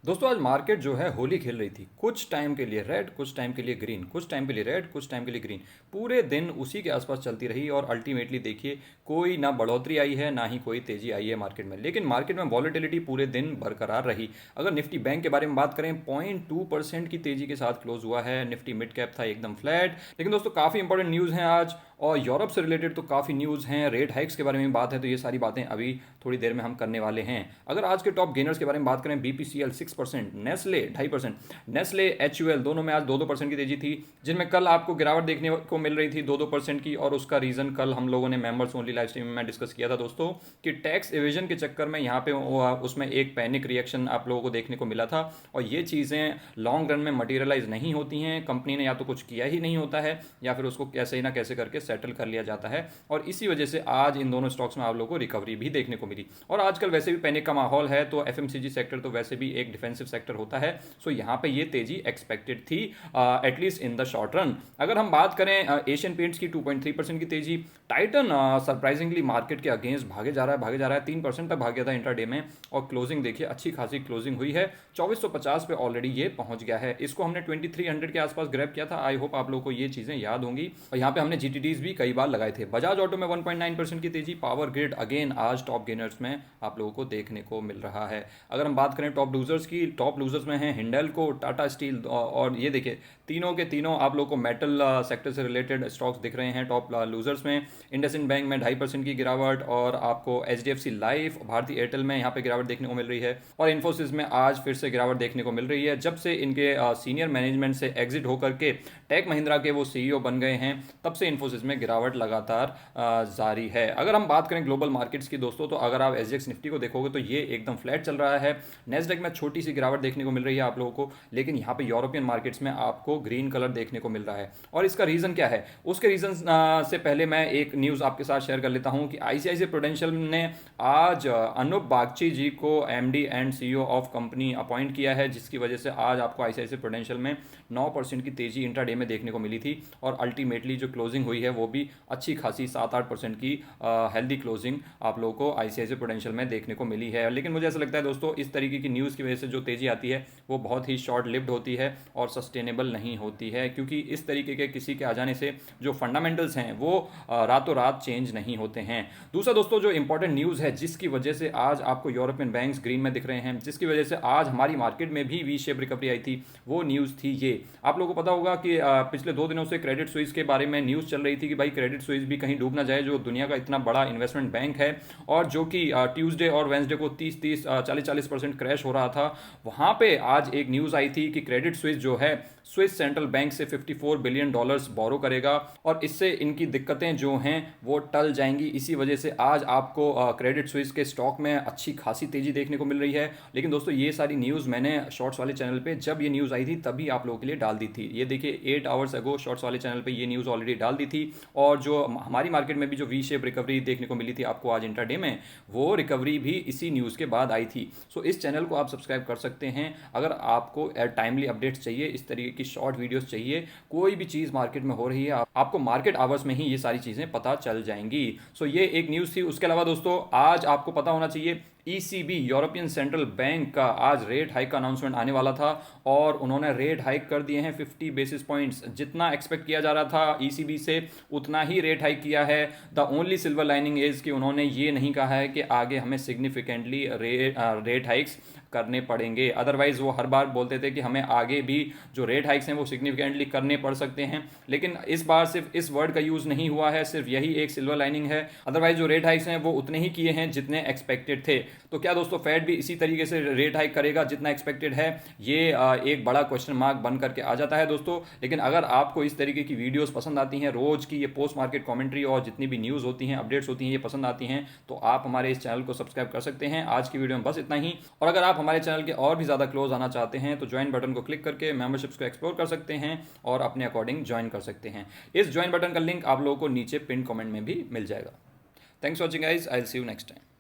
दोस्तों आज मार्केट जो है होली खेल रही थी। कुछ टाइम के लिए रेड, कुछ टाइम के लिए ग्रीन, कुछ टाइम के लिए रेड, कुछ टाइम के लिए ग्रीन, पूरे दिन उसी के आसपास चलती रही और अल्टीमेटली देखिए कोई ना बढ़ोतरी आई है ना ही कोई तेजी आई है मार्केट में। लेकिन मार्केट में वॉलेटिलिटी पूरे दिन बरकरार रही। अगर निफ्टी बैंक के बारे में बात करें 0.2% की तेजी के साथ क्लोज हुआ है। निफ्टी मिड कैप था एकदम फ्लैट। लेकिन दोस्तों काफ़ी इंपॉर्टेंट न्यूज़ हैं आज, और यूरोप से रिलेटेड तो काफ़ी न्यूज़ हैं। रेट हाइक्स के बारे में बात है, तो ये सारी बातें अभी थोड़ी देर में हम करने वाले हैं। अगर आज के टॉप गेनर्स के बारे में बात करें, बीपीसीएल 6%, नेस्ले 2.5%, नेस्ले एचयूएल दोनों में आज 2-2% की तेजी थी, जिनमें कल आपको गिरावट देखने को मिल रही थी 2-2% की। और उसका रीज़न कल हम लोगों ने मेंबर्स ओनली लाइव स्ट्रीम में डिस्कस किया था दोस्तों, कि टैक्स एविजन के चक्कर में यहाँ पे उसमें एक पैनिक रिएक्शन आप लोगों को देखने को मिला था। और ये चीज़ें लॉन्ग रन में मटीरियलाइज नहीं होती हैं। कंपनी ने या तो कुछ किया ही नहीं होता है, या फिर उसको कैसे ही ना कैसे करके सेटल कर लिया जाता है। और इसी वजह से आज इन दोनों स्टॉक्स में आप लोगों को रिकवरी भी देखने को मिली। और आजकल वैसे भी पैनिक का माहौल है, तो एफएमसीजी सेक्टर तो वैसे भी एक डिफेंसिव सेक्टर होता है। सो यहाँ पे ये तेजी एक्सपेक्टेड थी, at least in the short run. अगर हम बात करें एशियन पेंट्स की 2.3% की तेजी। टाइटन सरप्राइजिंगली मार्केट के अगेंस्ट भागे जा रहा है 3% तक भाग गया था इंट्राडे में। और क्लोजिंग देखिए अच्छी खासी क्लोजिंग हुई है, 2450 पे ऑलरेडी ये पहुंच गया है। इसको हमने 2300 के आसपास ग्रैब किया था। आई होप आप लोगों को ये चीजें याद होंगी। और यहाँ पे हमने जीटीडीज भी कई बार लगाए थे। बजाज ऑटो में 1.9% की तेजी। पावर ग्रिड अगेन आज टॉप गेनर्स में आप लोगों को देखने को मिल रहा है। अगर हम बात करें टॉप लूजर्स की, टॉप लूजर्स में है हिंडेल्को, टाटा स्टील, और ये देखिए तीनों के तीनों आप लोगों को मेटल सेक्टर से रिलेटेड स्टॉक्स दिख रहे हैं टॉप लूजर्स में। इंडसइंड बैंक में 2.5% की गिरावट, और आपको एचडीएफसी लाइफ, भारतीय एयरटेल में यहाँ पे गिरावट देखने को मिल रही है। और इन्फोसिस में आज फिर से गिरावट देखने को मिल रही है। जब से इनके सीनियर मैनेजमेंट से एग्जिट होकर के टेक महिंद्रा के वो सीईओ बन गए हैं, तब से इन्फोसिस में गिरावट लगातार जारी है। अगर हम बात करें ग्लोबल मार्केट्स की दोस्तों, तो अगर आप एसजीएक्स निफ्टी को देखोगे तो ये एकदम फ्लैट चल रहा है। नेस्डैक में छोटी सी गिरावट देखने को मिल रही है आप लोगों को, लेकिन यहाँ पे यूरोपियन मार्केट्स में आपको ग्रीन कलर देखने को मिल रहा है। और इसका रीजन क्या है, उसके रीजन से पहले मैं एक न्यूज़ आपके साथ शेयर कर लेता हूँ कि आईसीआईसीआई प्रूडेंशियल ने आज अनूप बागची जी को MD and CEO of company appoint किया है, जिसकी वजह से आज आपको आईसीआईसीआई प्रूडेंशियल में 9% की तेजी इंट्राडे में देखने को मिली थी। और अल्टीमेटली जो क्लोजिंग हुई है वो भी अच्छी खासी 7-8% की हेल्दी क्लोजिंग आप लोगों को आईसीआईसीआई प्रूडेंशियल में देखने को मिली है। लेकिन मुझे ऐसा लगता है दोस्तों, इस तरीके की न्यूज़ की वजह से जो तेजी आती है वो बहुत ही शॉर्ट लिव्ड होती है और सस्टेनेबल नहीं होती है, क्योंकि इस तरीके के किसी के आ जाने से जो फंडामेंटल्स हैं वो रातों रात चेंज नहीं होते हैं। दूसरा दोस्तों, जो इंपॉर्टेंट न्यूज़ है जिसकी वजह से आज आपको यूरोपियन बैंक्स ग्रीन में दिख रहे हैं, जिसकी वजह से आज हमारी मार्केट में भी वी शेप रिकवरी आई थी, वो न्यूज़ थी ये। आप लोगों को पता होगा कि पिछले 2 दिनों से क्रेडिट स्विस के बारे में न्यूज़ चल रही थी कि भाई क्रेडिट स्विस भी कहीं डूब ना जाए, जो दुनिया का इतना बड़ा इन्वेस्टमेंट बैंक है और जो कि ट्यूसडे और वेंसडे को 30-30, 40-40% क्रैश हो रहा था। वहाँ पे आज एक न्यूज़ आई थी कि क्रेडिट स्विस जो है स्विस सेंट्रल बैंक से $54 बिलियन बोरो करेगा, और इससे इनकी दिक्कतें जो हैं वो टल जाएंगी। इसी वजह से आज आपको क्रेडिट स्विस के स्टॉक में अच्छी खासी तेजी देखने को मिल रही है। लेकिन दोस्तों ये सारी न्यूज़ मैंने शॉर्ट्स वाले चैनल पे जब ये न्यूज़ आई थी तभी आप लोगों के लिए डाल दी थी। ये देखिए 8 आवर्स अगो शॉर्ट्स वाले चैनल पे ये न्यूज़ ऑलरेडी डाल दी थी। और जो हमारी मार्केट में भी जो वी शेप रिकवरी देखने को मिली थी आपको आज इंट्राडे में, वो रिकवरी भी इसी न्यूज़ के बाद आई थी। सो इस चैनल को आप सब्सक्राइब कर सकते हैं अगर आपको टाइमली अपडेट्स चाहिए, इस तरीके की शॉर्ट वीडियोस चाहिए। कोई भी चीज़ मार्केट में हो रही है आपको मार्केट आवर्स में ही ये सारी चीज़ें पता चल जाएंगी। सो ये एक न्यूज़ थी। उसके अलावा दोस्तों आज आपको पता होना चाहिए, ईसीबी यूरोपियन सेंट्रल बैंक का आज रेट हाइक का अनाउंसमेंट आने वाला था, और उन्होंने रेट हाइक कर दिए हैं 50 बेसिस पॉइंट्स। जितना एक्सपेक्ट किया जा रहा था ईसीबी से उतना ही रेट हाइक किया है। The only silver lining is कि उन्होंने ये नहीं कहा है कि आगे हमें सिग्निफिकेंटली रेट हाइक्स करने पड़ेंगे। अदरवाइज वो हर बार बोलते थे कि हमें आगे भी जो रेट हाइक्स हैं वो सिग्निफिकेंटली करने पड़ सकते हैं, लेकिन इस बार सिर्फ इस वर्ड का यूज़ नहीं हुआ है, सिर्फ यही एक सिल्वर लाइनिंग है। अदरवाइज जो रेट हाइक्स हैं वो उतने ही किए हैं जितने एक्सपेक्टेड थे। तो क्या दोस्तों फेड भी इसी तरीके से रेट हाइक करेगा जितना एक्सपेक्टेड है? ये एक बड़ा क्वेश्चन मार्क बन करके आ जाता है दोस्तों। लेकिन अगर आपको इस तरीके की वीडियोस पसंद आती हैं, रोज की ये पोस्ट मार्केट कमेंट्री और जितनी भी न्यूज़ होती हैं, अपडेट्स होती हैं, ये पसंद आती हैं, तो आप हमारे इस चैनल को सब्सक्राइब कर सकते हैं। आज की वीडियो में बस इतना ही। और अगर आप हमारे चैनल के और भी ज़्यादा क्लोज आना चाहते हैं तो ज्वाइन बटन को क्लिक करके मेंबरशिप्स को एक्सप्लोर कर सकते हैं और अपने अकॉर्डिंग ज्वाइन कर सकते हैं। इस ज्वाइन बटन का लिंक आप लोगों को नीचे पिन कमेंट में भी मिल जाएगा। Thanks for watching guys, I will see you next time.